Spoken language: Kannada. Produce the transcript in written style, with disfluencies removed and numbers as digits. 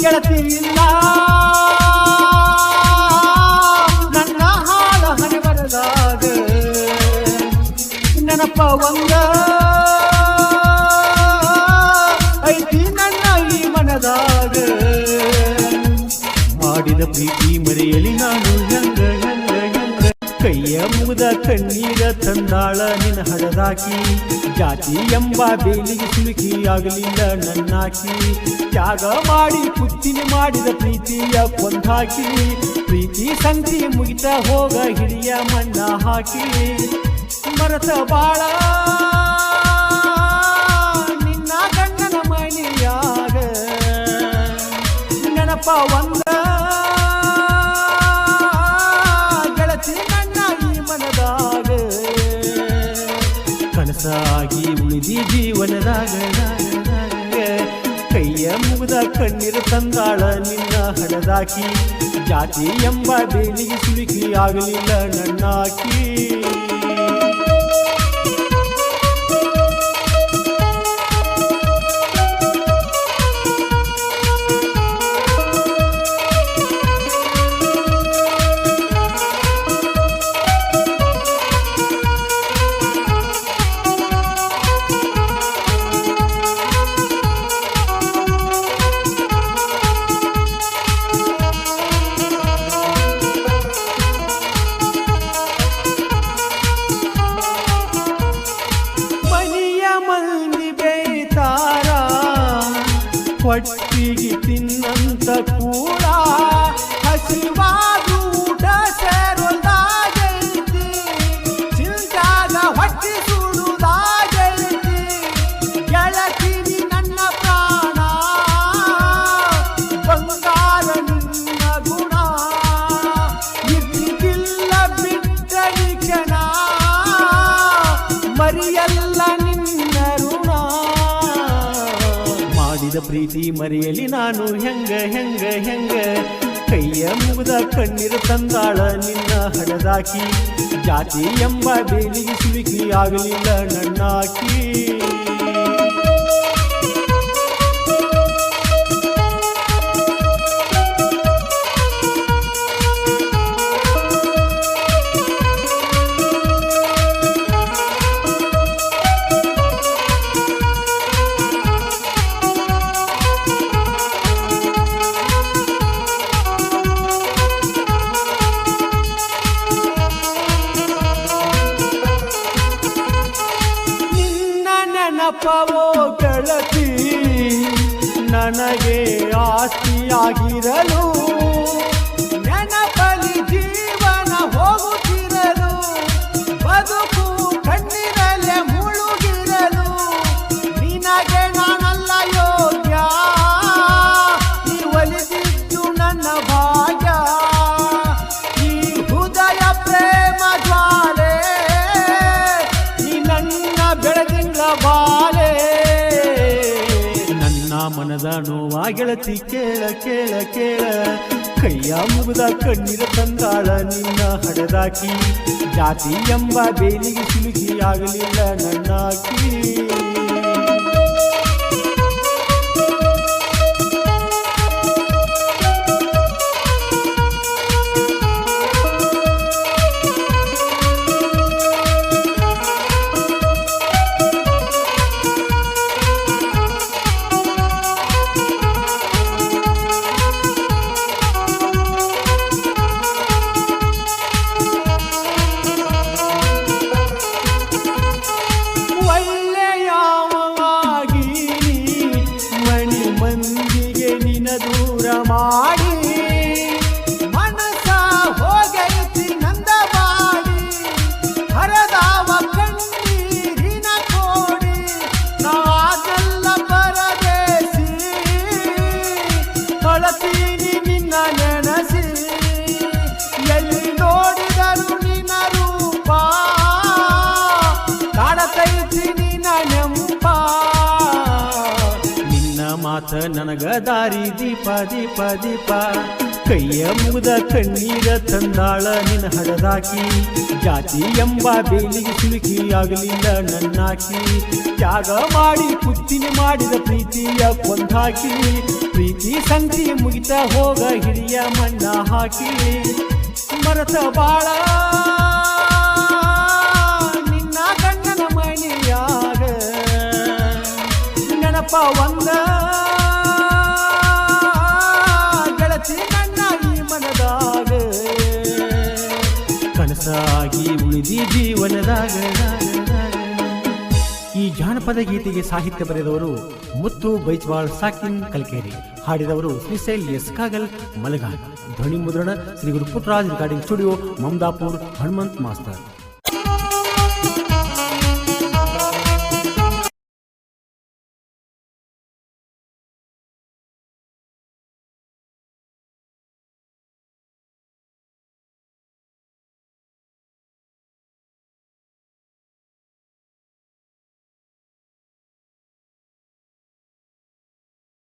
ಗೆಳತಿ ಇಲ್ಲ ನನ್ನ ಹಾಳ ಹಣೆ ಬರದಾಗ ನೆನಪ ಒಂದ ಐತಿ ನನ್ನ ಈ ಮನದಾಗ ಮಾಡಿದ ಪ್ರೀತಿ ಮರೆಯಲಿ ನಾನು ಹೆಂಗ ಕೈಯ ಮುಗಿದ ಕಣ್ಣೀರ ತಂದಾಳ ನಿನ್ನ ಹಡದಾಕಿ ಜಾತಿ ಎಂಬ ಬೇಲಿಗೆ ಸಿಲುಕಿ ಆಗಲಿಲ್ಲ ನನ್ನಾಕಿ ತ್ಯಾಗ ಮಾಡಿ ಪುತ್ತಿನಿ ಮಾಡಿದ ಪ್ರೀತಿಯ ಕೊಂದಾಕಿ ಪ್ರೀತಿ ಸಂತಿ ಮುಗಿತ ಹೋಗ ಹಿಡಿಯ ಮಣ್ಣ ಹಾಕಿ ಮರತ ಬಾಳ ನಿನ್ನ ಗಂಡನ ಮನೆಯಾಗ ನೆನಪ ಒಂದ ಕನಸಾಗಿ ಉಳಿದಿ ಜೀವನದಾಗ ಕೈಯ ಮುಗಿದ ಕಣ್ಣೀರ ತಂದಾಳ ನಿನ್ನ ಹಡದಾಕಿ ಜಾತಿ ಎಂಬ ಬೇಲಿಗೆ ಸಿಲುಕಿ ಆಗಲಿಲ್ಲ ನನ್ನಾಕಿ ಹೊಟ್ಟಿಗೆ ತಿನ್ನಂತ ಕೂಡ ಹಸಿವಾದು ಊಟ ಸೇರೋದಾಗೈತಿ ಚಿಂತಾಗ ಹೊಟ್ಟಿ ಸುಡುದಾಗೈತಿ ಗೆಳತೀನಿ ನನ್ನ ಪ್ರಾಣ ಬಂಗಾರ ನಿನ್ನ ಗುಣ ಇರ್ಲಿಕ್ಕಿಲ್ಲ ಬಿಟ್ಟಡಿ ಕ್ಷಣ ಮರಿಯಲ್ಲ ನಿನ್ನ ಋಣ ಪ್ರೀತಿ ಮರೆಯಲಿ ನಾನು ಹೆಂಗ ಕೈಯ ಮುಗಿದ ಕಣ್ಣೀರು ತಂದಾಳ ನಿನ್ನ ಹಡದಾಕಿ ಜಾತಿ ಎಂಬ ಬೇಲಿಗೆ ಸಿಲುಕಿ ಆಗಲಿಲ್ಲ ನನ್ನಾಕಿ ನೆನಪವೋ ಗೆಳತಿ ನನಗೆ ಆಸ್ತಿಯಾಗಿರಲು ನೆನಪಲಿ ಜೀವನ ಹೋಗುತ್ತಿರಲು ಬದುಕು ಕಣ್ಣಿನಲ್ಲೇ ಮುಳುಗಿರಲು ನಿನಗೆ ನಾನಲ್ಲ ಯೋಗ್ಯ ನೀ ಒಲಿದಿದ್ದು ನನ್ನ ಭಾಗ್ಯ ಈ ಹೃದಯ ಪ್ರೇಮ ಜ್ವಾಲೆ ನೀ ನನ್ನ ಬೆಳದಿಂಗ ಬಾಲೆ ನನ್ನ ಮನದ ನೋವ ಗೆಳತಿ ಕೇಳ ಕೈಯ ಮುಗಿದ ಕಣ್ಣೀರ ತಂದಾಳ ನಿನ್ನ ಹಡದಾಕಿ ಜಾತಿ ಎಂಬ ಬೇಲಿಗೆ ಸಿಲುಕಿ ಆಗಲಿಲ್ಲ ನನ್ನಾಕಿ ಮಾಡಿ ಮನಸ ಹೋಗೈತಿ ನಂದ ಮಾಡಿ ಹರದಾವ ಕಣ್ಣೀರಿನ ಕೋಡಿ ನಾಗಲ್ಲ ಪರದೇಸಿ ತೊಳತೀನಿ ನಿನ್ನ ನೆನಸಿ ಎಲ್ಲಿ ನೋಡಿದರು ನಿನ್ನ ರೂಪ ಕಾಡತೈತಿ ನಿನ್ನ ನೆಂಪ ಮಾತ ನನಗ ದಾರಿ ದೀಪ ಕೈಯ ಮುಗಿದ ಕಣ್ಣೀರ ತಂದಾಳ ನಿನ್ನ ಹಡದಾಕಿ ಜಾತಿ ಎಂಬ ಬೇಲಿಗೆ ಸಿಲುಕಿ ಆಗಲಿಲ್ಲ ನನ್ನಾಕಿ ತ್ಯಾಗ ಮಾಡಿ ಕುತ್ತಿನಿ ಮಾಡಿದ ಪ್ರೀತಿಯ ಕೊಂದಾಕಿ ಪ್ರೀತಿ ಸಂತಿ ಮುಗಿತ ಹೋಗ ಹಿರಿಯ ಮಣ್ಣ ಹಾಕಿ ಮರತ ಬಾಳ ನಿನ್ನ ಗಂಡನ ಮಣಿಯಾಗ ನೆನಪ ಒಂದ ಗೆಳತಿ ನನ್ನ ಈ ಮನದಾಗ ಕನಸಾಗಿ ಉಳಿದಿ ಜೀವನದಾಗ ಈ ಜಾನಪದ ಗೀತೆಗೆ ಸಾಹಿತ್ಯ ಬರೆದವರು ಮುತ್ತು ಬೈಚ್ವಾಳ್ ಸಾಕಿನ್ ಕಲ್ಕೇರಿ ಹಾಡಿದವರು ಶ್ರೀಶೈಲ್ ಎಸ್ ಕಾಗಲ್ ಮಲಗಾಲ್ ಧ್ವನಿ ಮುದ್ರಣ Shri Guru Puttaraj recording studio Mamadapur Hanumanth master